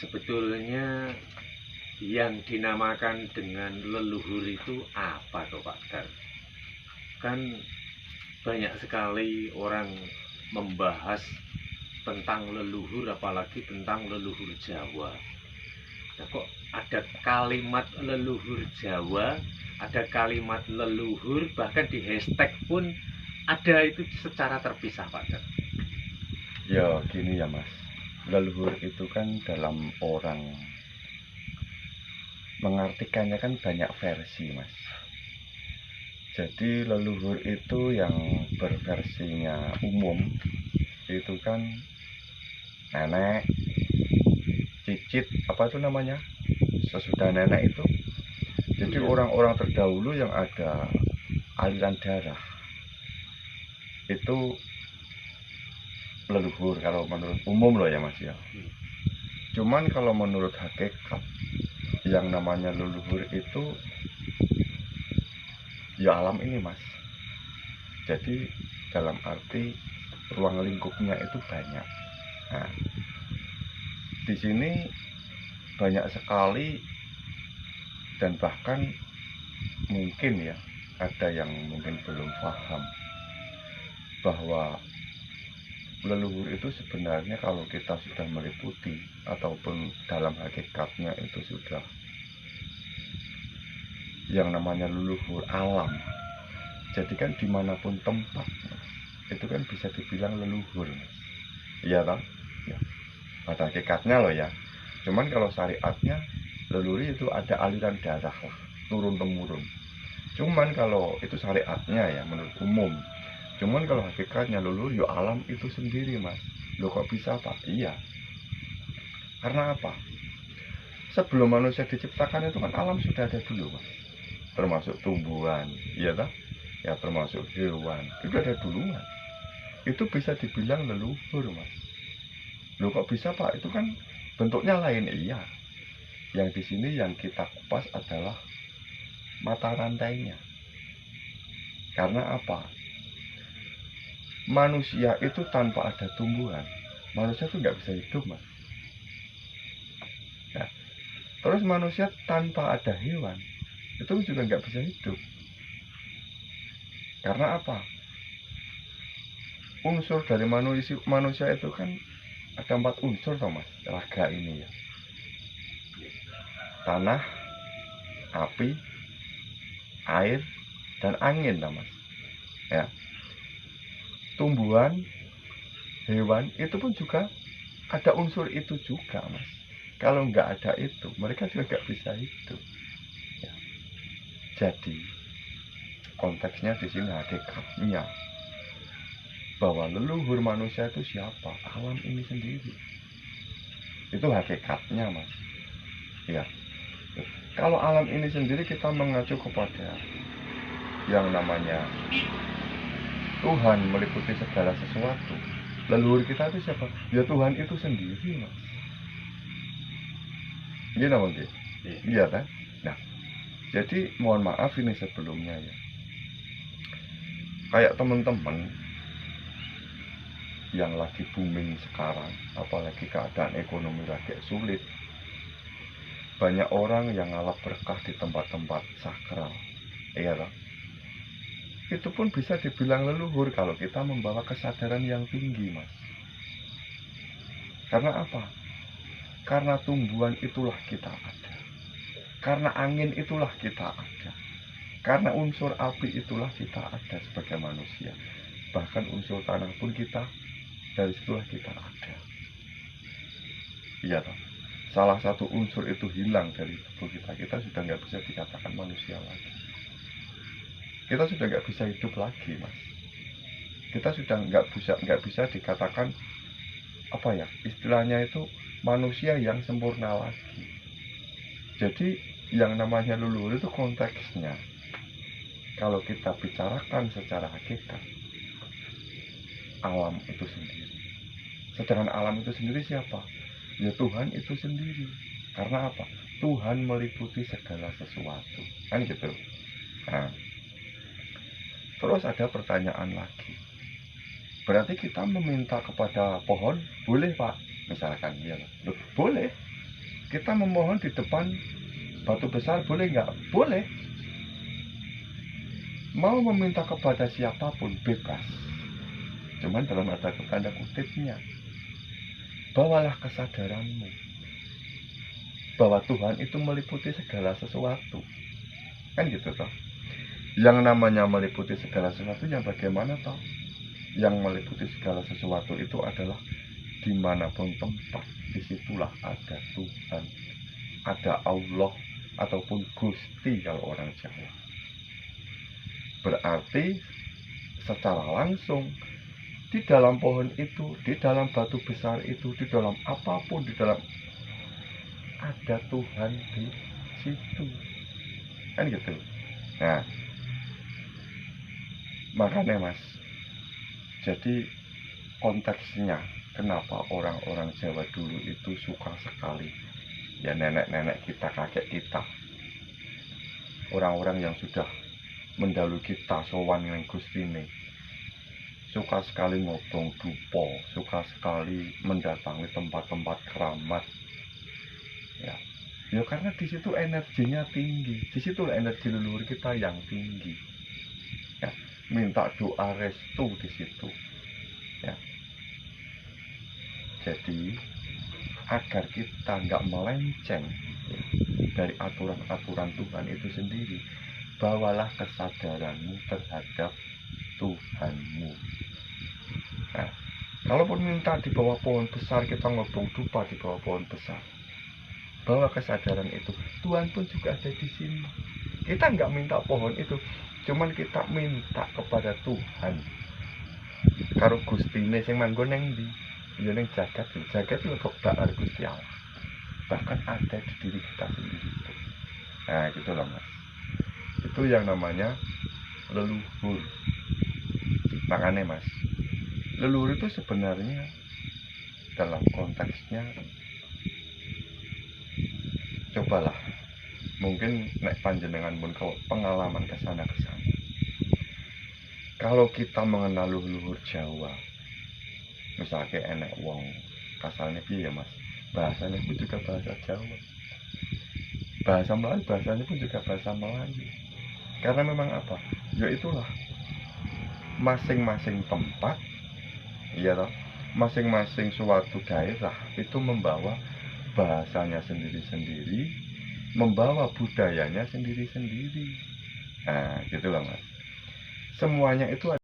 Sebetulnya yang dinamakan dengan leluhur itu apa toh Pak Dar? Kan banyak sekali orang membahas tentang leluhur, apalagi tentang leluhur Jawa. Nah, kok ada kalimat leluhur Jawa, ada kalimat leluhur, bahkan di hashtag pun ada itu secara terpisah Pak Dar. Ya gini ya Mas, leluhur itu kan dalam orang mengartikannya kan banyak versi Mas. Jadi leluhur itu yang berversinya umum itu kan nenek, cicit, apa itu namanya, sesudah nenek itu. Jadi orang-orang terdahulu yang ada aliran darah itu leluhur kalau menurut umum loh ya Mas ya. Cuman kalau menurut hakikat yang namanya leluhur itu ya alam ini Mas. Jadi dalam arti ruang lingkupnya itu banyak. Nah, di sini banyak sekali dan bahkan mungkin ya ada yang mungkin belum paham bahwa leluhur itu sebenarnya kalau kita sudah meliputi ataupun dalam hakikatnya itu sudah yang namanya leluhur alam. Jadi kan dimanapun tempat itu kan bisa dibilang leluhur. Iya toh? Ya. Pada hakikatnya loh ya. Cuman kalau syariatnya leluhur itu ada aliran darah lah, turun temurun. Cuman kalau itu syariatnya ya menurut umum. Cuman kalau hakikatnya leluhur ya alam itu sendiri Mas. Loh kok bisa Pak? Iya. Karena apa? Sebelum manusia diciptakan itu kan alam sudah ada dulu Mas. Termasuk tumbuhan, iya toh? Ya termasuk hewan. Itu ada duluan. Itu bisa dibilang leluhur Mas. Loh kok bisa Pak? Itu kan bentuknya lain. Iya. Yang di sini yang kita kupas adalah mata rantainya. Karena apa? Manusia itu tanpa ada tumbuhan, manusia itu nggak bisa hidup Mas. Nah, terus manusia tanpa ada hewan, itu juga nggak bisa hidup. Karena apa? Unsur dari manusia itu kan ada 4 unsur toh Mas, raga ini ya. Tanah, api, air, dan angin lah Mas. Ya. Tumbuhan, hewan itu pun juga ada unsur itu juga Mas. Kalau nggak ada itu, mereka juga nggak bisa hidup. Ya. Jadi konteksnya di sini hakikatnya bahwa leluhur manusia itu siapa? Alam ini sendiri. Itu hakikatnya Mas. Ya. Kalau alam ini sendiri kita mengacu kepada yang namanya Tuhan meliputi segala sesuatu. Leluhur kita itu siapa? Ya Tuhan itu sendiri Mas. Gimana mungkin? Iya kan? Nah, jadi mohon maaf ini sebelumnya ya. Kayak teman-teman yang lagi booming sekarang, apalagi keadaan ekonomi lagi sulit, banyak orang yang ngalap berkah di tempat-tempat sakral. Iya kan? Itu pun bisa dibilang leluhur kalau kita membawa kesadaran yang tinggi Mas. Karena apa? Karena tumbuhan itulah kita ada. Karena angin itulah kita ada. Karena unsur api itulah kita ada sebagai manusia. Bahkan unsur tanah pun kita, dari situlah kita ada. Iya toh? Salah satu unsur itu hilang dari tubuh kita sudah nggak bisa dikatakan manusia lagi. Kita sudah nggak bisa hidup lagi Mas. Kita sudah nggak bisa dikatakan apa ya, istilahnya itu manusia yang sempurna lagi. Jadi yang namanya leluhur itu konteksnya. Kalau kita bicarakan secara hakikat, alam itu sendiri. Sedangkan alam itu sendiri siapa? Ya Tuhan itu sendiri. Karena apa? Tuhan meliputi segala sesuatu. Kan gitu. Nah, terus ada pertanyaan lagi. Berarti kita meminta kepada pohon, boleh Pak? Misalkan, ya, loh, boleh. Kita memohon di depan batu besar boleh nggak? Boleh. Mau meminta kepada siapapun bebas. Cuman dalam ada tanda kutipnya. Bawalah kesadaranmu bahwa Tuhan itu meliputi segala sesuatu. Kan gitu toh. Yang namanya meliputi segala sesuatu yang bagaimana toh? Yang meliputi segala sesuatu itu adalah dimanapun tempat, disitulah ada Tuhan, ada Allah, ataupun Gusti kalau orang Jawa. Berarti secara langsung di dalam pohon itu, di dalam batu besar itu, di dalam apapun, di dalam ada Tuhan di situ. Kan gitu. Nah, makanya Mas, jadi konteksnya kenapa orang-orang Jawa dulu itu suka sekali, ya nenek-nenek kita, kakek kita, orang-orang yang sudah mendahului kita sowan yang Gustine, suka sekali ngobong dupo, suka sekali mendatangi tempat-tempat keramat. Ya karena di situ energinya tinggi, di situ energi leluhur kita yang tinggi. Ya, minta doa restu di situ. Ya. Jadi agar kita nggak melenceng ya, dari aturan-aturan Tuhan itu sendiri, bawalah kesadaranmu terhadap Tuhanmu. Nah, kalaupun minta di bawah pohon besar, kita ngobong dupa di bawah pohon besar, bawa kesadaran itu. Tuhan pun juga ada di sini. Kita nggak minta pohon itu, cuman kita minta kepada Tuhan. Karo Gustine sing manggon neng ndi? Ya ning jagat itu kebakar Gusti Allah. Bahkan ada di diri kita sendiri. Nah, gitu loh Mas. Itu yang namanya leluhur. Makanya Mas, leluhur itu sebenarnya dalam konteksnya, cobalah mungkin nek panjenengan pun kalau pengalaman kesana, kalau kita mengenal leluhur Jawa, misalnya enek wong kasarnya piye ya Mas, bahasanya pun juga bahasa Jawa, bahasa Melayu bahasanya pun juga bahasa Melayu. Karena memang apa, ya itulah masing-masing tempat, ya toh, masing-masing suatu daerah itu membawa bahasanya sendiri-sendiri, membawa budayanya sendiri-sendiri. Nah, gitulah Mas. Semuanya itu